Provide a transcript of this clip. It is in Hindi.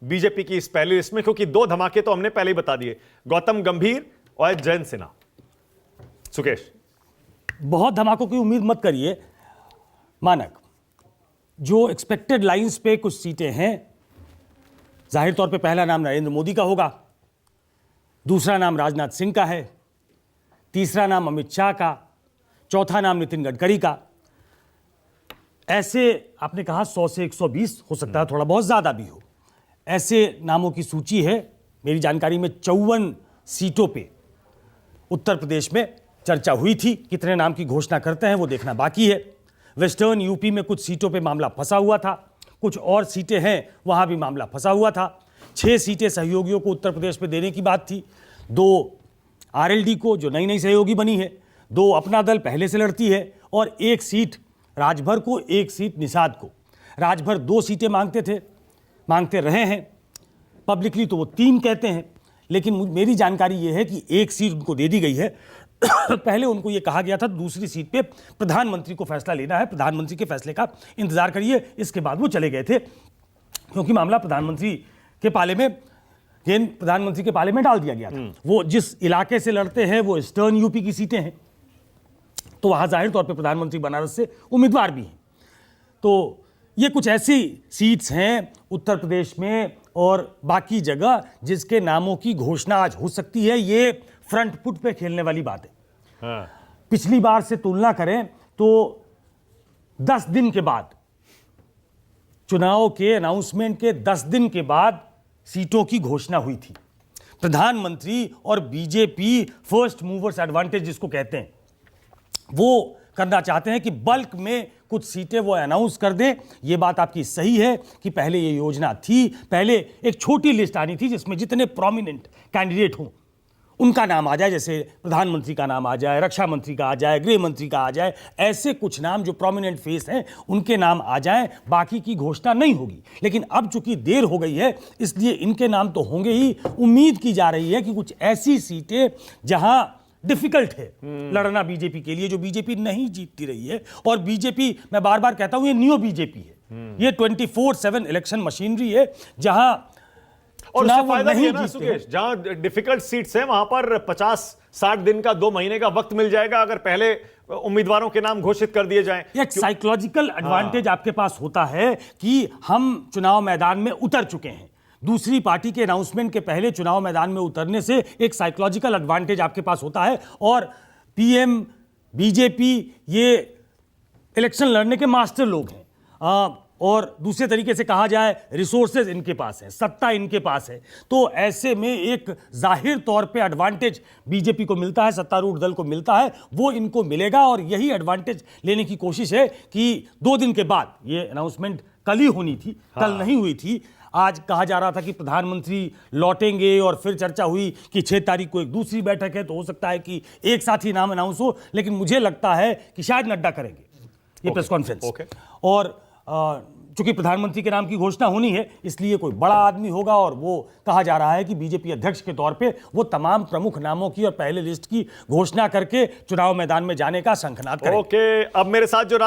बीजेपी की इस पहली लिस्ट में, क्योंकि दो धमाके तो हमने पहले ही बता दिए, गौतम गंभीर और जयंत सिन्हा। सुकेश, बहुत धमाकों की उम्मीद मत करिए मानक। जो एक्सपेक्टेड लाइंस पे कुछ सीटें हैं, जाहिर तौर पे पहला नाम नरेंद्र मोदी का होगा, दूसरा नाम राजनाथ सिंह का है, तीसरा नाम अमित शाह का, चौथा नाम नितिन गडकरी का। ऐसे आपने कहा 100 से 120 हो सकता है, थोड़ा बहुत ज्यादा भी हो। ऐसे नामों की सूची है। मेरी जानकारी में 54 सीटों पे उत्तर प्रदेश में चर्चा हुई थी। कितने नाम की घोषणा करते हैं वो देखना बाकी है। वेस्टर्न यूपी में कुछ सीटों पे मामला फंसा हुआ था, कुछ और सीटें हैं वहां भी मामला फंसा हुआ था। 6 सीटें सहयोगियों को उत्तर प्रदेश में देने की बात थी, 2 आरएलडी को जो नई नई सहयोगी बनी है, 2 अपना दल पहले से लड़ती है, और 1 सीट राजभर को, 1 सीट निषाद को। राजभर 2 सीटें मांगते रहे हैं, पब्लिकली तो वो 3 कहते हैं, लेकिन मेरी जानकारी ये है कि 1 सीट उनको दे दी गई है। पहले उनको ये कहा गया था दूसरी सीट पे प्रधानमंत्री को फैसला लेना है, प्रधानमंत्री के फैसले का इंतजार करिए। इसके बाद वो चले गए थे, क्योंकि मामला प्रधानमंत्री के पाले में डाल दिया गया था। वो जिस इलाके से लड़ते हैं वो ईस्टर्न यूपी की सीटें हैं, तो वहां जाहिर तौर पे प्रधानमंत्री बनारस से उम्मीदवार भी हैं। तो ये कुछ ऐसी सीट्स हैं उत्तर प्रदेश में और बाकी जगह जिसके नामों की घोषणा आज हो सकती है। ये फ्रंट फुट पे खेलने वाली बात है। हाँ। पिछली बार से तुलना करें तो 10 दिन के बाद, चुनाव के अनाउंसमेंट के 10 दिन के बाद सीटों की घोषणा हुई थी। प्रधानमंत्री और बीजेपी फर्स्ट मूवर्स एडवांटेज जिसको कहते हैं, वो करना चाहते हैं कि बल्क में कुछ सीटें वो अनाउंस कर दें। ये बात आपकी सही है कि पहले ये योजना थी, पहले एक छोटी लिस्ट आनी थी जिसमें जितने प्रोमिनेंट कैंडिडेट हों उनका नाम आ जाए, जैसे प्रधानमंत्री का नाम आ जाए, रक्षा मंत्री का आ जाए, गृह मंत्री का आ जाए, ऐसे कुछ नाम जो प्रोमिनेंट फेस हैं उनके नाम आ जाएं, बाकी की घोषणा नहीं होगी। लेकिन अब चूंकि देर हो गई है इसलिए इनके नाम तो होंगे ही। उम्मीद की जा रही है कि कुछ ऐसी सीटें जहां डिफिकल्ट है लड़ना बीजेपी के लिए, जो बीजेपी नहीं जीतती रही है। और बीजेपी, मैं बार बार कहता हूं, ये नियो बीजेपी है, ये 24/7 इलेक्शन मशीनरी है, जहां और उससे फायदा भी है ना सुकेश, जहां डिफिकल्ट सीट्स हैं वहां पर 50-60 दिन का, 2 महीने का वक्त मिल जाएगा अगर पहले उम्मीदवारों के नाम घोषित कर दिए जाएं। एक साइकोलॉजिकल एडवांटेज आपके पास होता है कि हम चुनाव मैदान में उतर चुके हैं। दूसरी पार्टी के अनाउंसमेंट के पहले चुनाव मैदान में उतरने से एक साइकोलॉजिकल एडवांटेज आपके पास होता है। और पीएम, बीजेपी ये इलेक्शन लड़ने के मास्टर लोग हैं, और दूसरे तरीके से कहा जाए रिसोर्सेज इनके पास है, सत्ता इनके पास है। तो ऐसे में एक जाहिर तौर पे एडवांटेज बीजेपी को मिलता है, सत्तारूढ़ दल को मिलता है, वो इनको मिलेगा। और यही एडवांटेज लेने की कोशिश है कि 2 दिन के बाद, ये अनाउंसमेंट कल ही होनी थी, कल नहीं हुई थी। आज कहा जा रहा था कि प्रधानमंत्री लौटेंगे और फिर चर्चा हुई कि 6 तारीख को एक दूसरी बैठक है, तो हो सकता है कि एक साथ ही नाम अनाउंस हो। लेकिन मुझे लगता है कि शायद नड्डा करेंगे ये प्रेस कॉन्फ्रेंस। और चूंकि प्रधानमंत्री के नाम की घोषणा होनी है इसलिए कोई बड़ा आदमी होगा, और वो कहा जा रहा है कि बीजेपी अध्यक्ष के तौर पे वो तमाम प्रमुख नामों की और पहले लिस्ट की घोषणा करके चुनाव मैदान में जाने का शंखनाद करेंगे। अब मेरे साथ जो